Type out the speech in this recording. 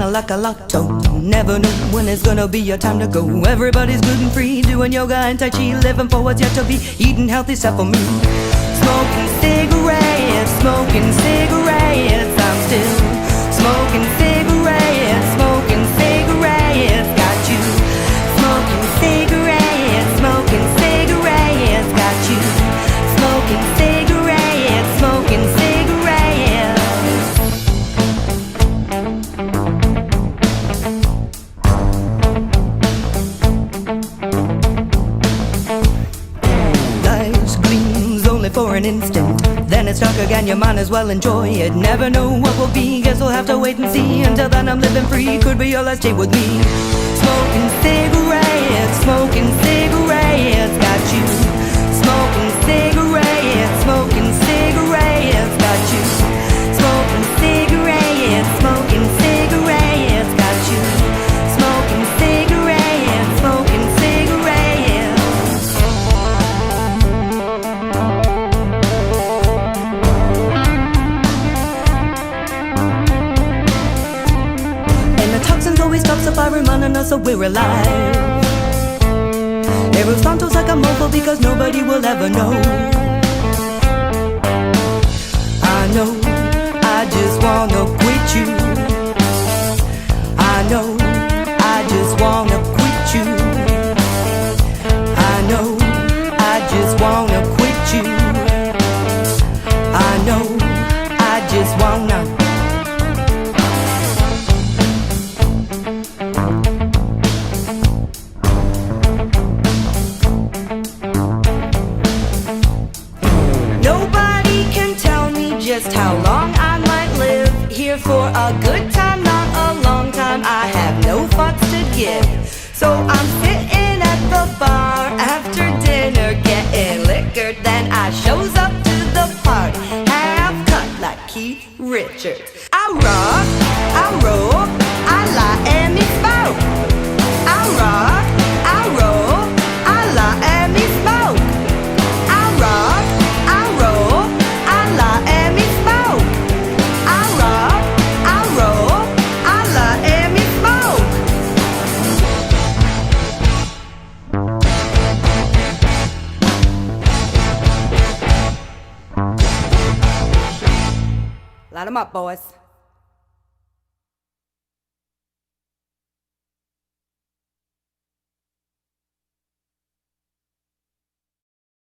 kinda like a lotto. Never know when it's gonna be your time to go. Everybody's good and free, doing yoga and tai chi, living for what's yet to be, eating healthy stuff for me. Smoking cigarettes, smoking cigarettes, I'm still smoking cigarettes, smoking cigarettes, got you. Smoking cigarettes, smoking cigarettes, got you. Smoking cigarettes, smoking cigarettes. Life's gleams only for an instant, then it's dark again, you might as well enjoy it. Never know what will be, guess we'll have to wait and see. Until then I'm living free, could be your last day with me. Smoking cigarettes, smoking cigarettes, got you. Smoking cigarettes, smoking cigarettes, got you. Smoking cigarettes, smoking cigarettes, got you. Smoking cigarettes, smoking cigarettes. And the toxins always stops the fire, reminding us that we're alive. Eros Santos like a mofo because nobody will ever know. I know, I just wanna quit you. I know, I just wanna quit you. I know, I just wanna quit you. I know, I just wanna. Nobody can tell me just how long I might live. Here for a good time, not a long time. I have no fucks to give, so I'm sitting at the bar after dinner, getting liquored. Then I shows up to the party, half cut like Keith Richards. I rock, I roll, I lie and me smoke. I rock, I roll, I lie and me smoke. I rock, I roll, I lie and me smoke. I rock, I roll, I lie and me smoke. Light 'em up, boys.